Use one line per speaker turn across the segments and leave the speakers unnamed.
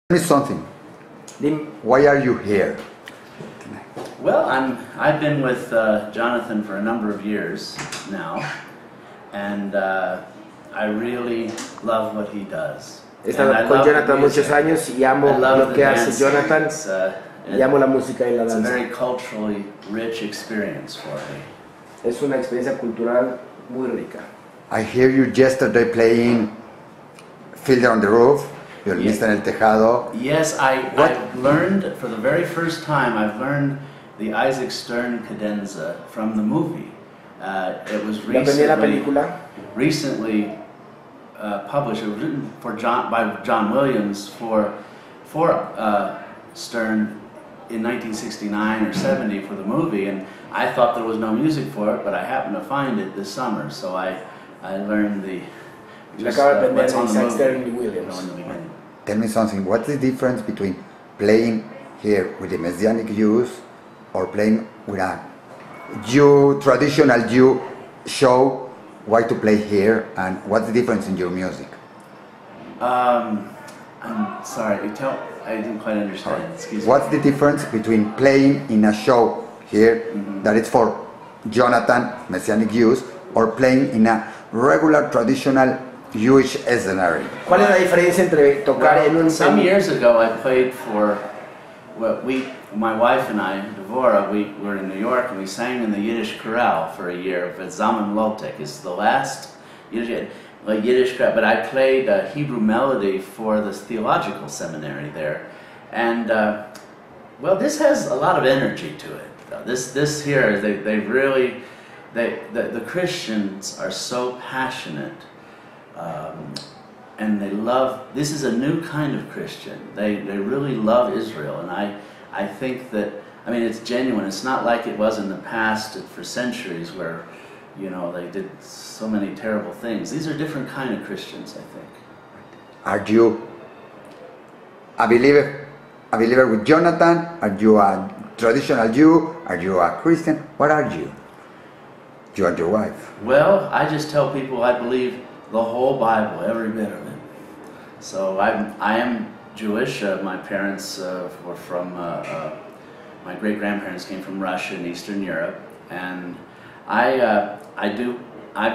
Tell me something. Why are you here?
Well, I've been with Jonathan for a number of years now, and I really love what he does.
He estado con Jonathan muchos años y amo lo que hace Jonathan y amo la música y la danza.
It's a very culturally rich experience for me.
Es una experiencia cultural muy rica.
I hear you yesterday playing Fiddler on the Roof, violinista en el tejado.
Yes, I've learned, for the very first time, I've learned the Isaac Stern cadenza from the movie. It was recently published. It was written by John Williams for Stern in 1969 or 70 for the movie, and I thought there was no music for it, but I happened to find it this summer, so I learned what's on the movie.
Tell me something, what's the difference between playing here with the Messianic Jews or playing with a traditional Jew show? Why to play here, and what's the difference in your music?
I'm sorry, I didn't quite understand. Excuse me.
What's the difference between playing in a show here that is for Jonathan, Messianic Jews, or playing in a regular traditional Jewish scenario?
¿Cuál es la diferencia entre tocar en un...
Some years ago I played for, my wife and I, Devorah, we were in New York and we sang in the Yiddish chorale for a year. Zaman Lotek is the last Yiddish chorale, but I played Hebrew melody for the theological seminary there. And well, this has a lot of energy to it. This here, the Christians are so passionate. And they love, this is a new kind of Christian. They really love Israel, and I think that, I mean, it's genuine. It's not like it was in the past for centuries where, you know, they did so many terrible things. These are different kind of Christians, I think.
Are you a believer with Jonathan? Are you a traditional Jew? Are you a Christian? What are you? You and your wife.
Well, I just tell people I believe the whole Bible, every bit of it. So I am Jewish. My parents were from, my great-grandparents came from Russia and Eastern Europe, and I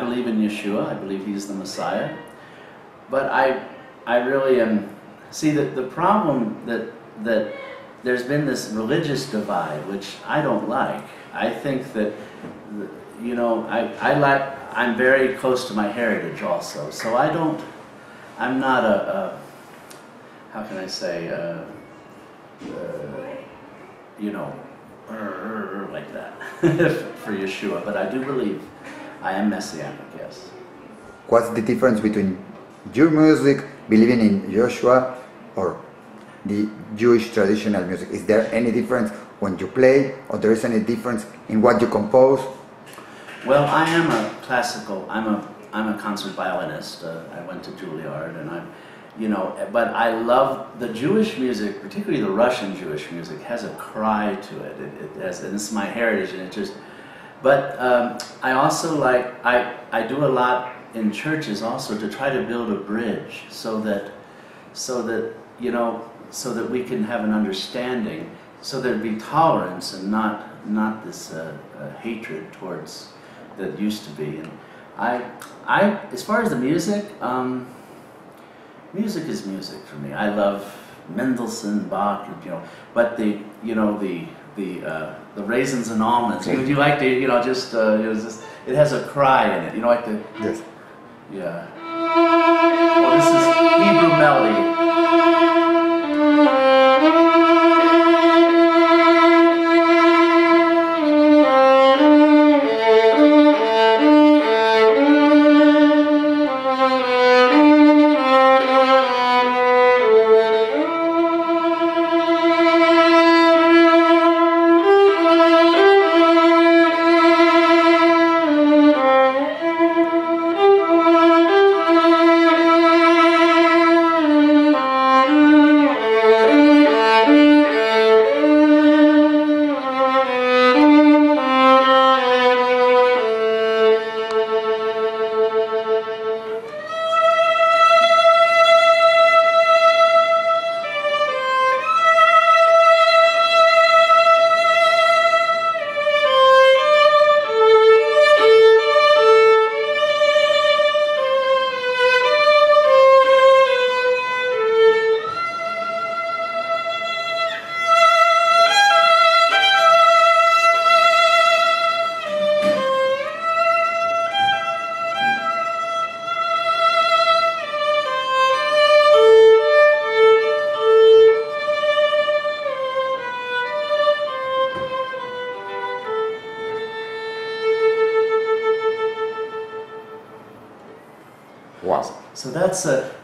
believe in Yeshua. I believe he's the Messiah. But I really am. See, the problem that there's been this religious divide, which I don't like. I think that, you know, I'm very close to my heritage also, so I'm not how can I say, you know, like that for Yeshua, but I do believe I am Messianic, yes.
What's the difference between your music, believing in Joshua, or the Jewish traditional music? Is there any difference when you play, or there is any difference in what you compose?
Well, I am a classical, I'm a concert violinist. I went to Juilliard, and you know, but I love the Jewish music, particularly the Russian Jewish music, has a cry to it. It has, and this is my heritage, and it just, but I also I do a lot in churches also to try to build a bridge so that you know, so that we can have an understanding, so there'd be tolerance and not this hatred towards that used to be. And I as far as the music, music is music for me. I love Mendelssohn, Bach, you know, but the raisins and almonds. Would you like to, you know, just it has a cry in it, you know, like the
yes,
yeah. Well, this is Hebrew melody.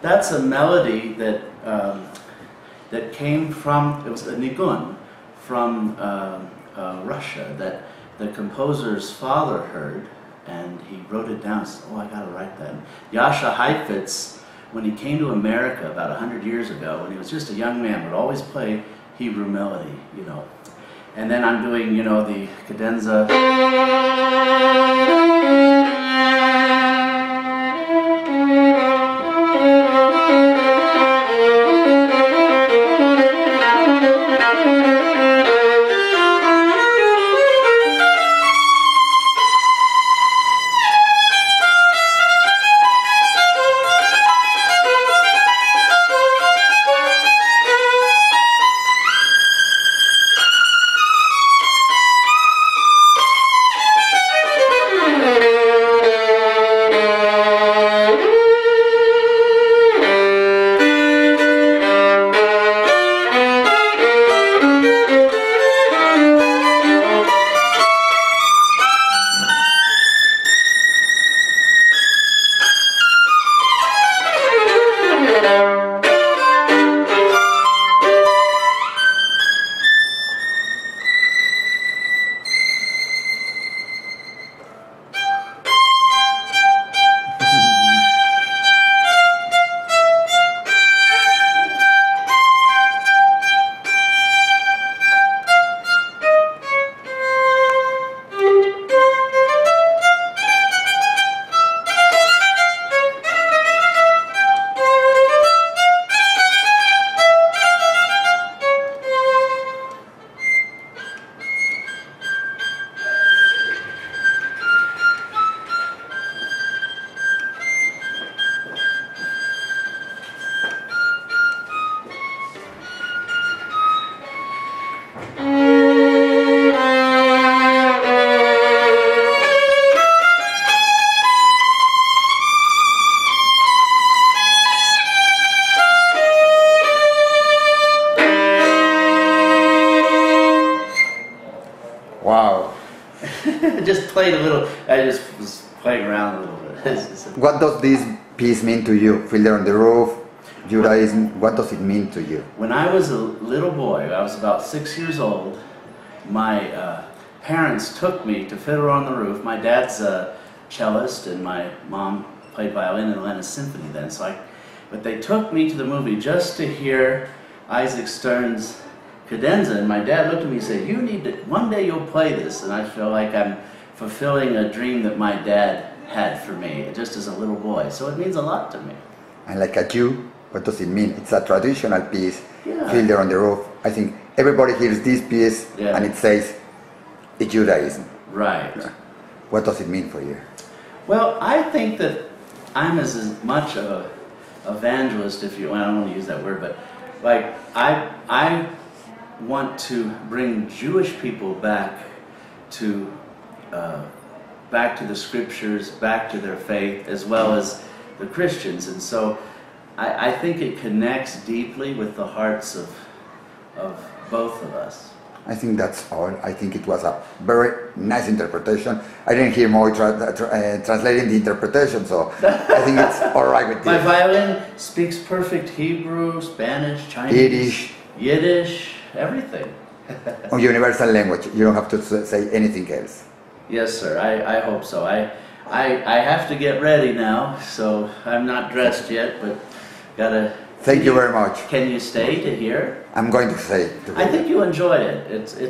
that's a melody that that came from, it was a nigun from Russia that the composer's father heard, and he wrote it down. He said, "Oh, I got to write that." Jascha Heifetz, when he came to America about 100 years ago, when he was just a young man, would always play Hebrew melody, you know. And then I'm doing, you know, the cadenza.
Wow.
Just played a little, I just was playing around a little bit.
What does this piece mean to you? Fiddler on the Roof, Judaism, what does it mean to you?
When I was a little boy, I was about 6 years old, my parents took me to Fiddler on the Roof. My dad's a cellist and my mom played violin in the Atlanta Symphony then. But they took me to the movie just to hear Isaac Stern's cadenza, and my dad looked at me and said, "You need to, one day you'll play this." And I feel like I'm fulfilling a dream that my dad had for me, just as a little boy. So it means a lot to me.
And like a Jew, what does it mean? It's a traditional piece,
Yeah.
Fiddler on the Roof. I think everybody hears this piece and it says, it's Judaism.
Right.
Yeah. What does it mean for you?
Well, I think that I'm as much of an evangelist, if you, well, I don't want to use that word, but like I want to bring Jewish people back to the scriptures, back to their faith, as well as the Christians. And so I think it connects deeply with the hearts of both of us.
I think that's all. I think it was a very nice interpretation. I didn't hear more translating the interpretation, so I think it's all right with you.
My violin speaks perfect Hebrew, Spanish, Chinese, Yiddish, everything.
On universal language, you don't have to say anything else.
Yes, sir. I hope so. I have to get ready now, so I'm not dressed yet, but gotta.
Thank you very much.
Can you stay to hear?
I'm going to say.
I think you enjoy it. It's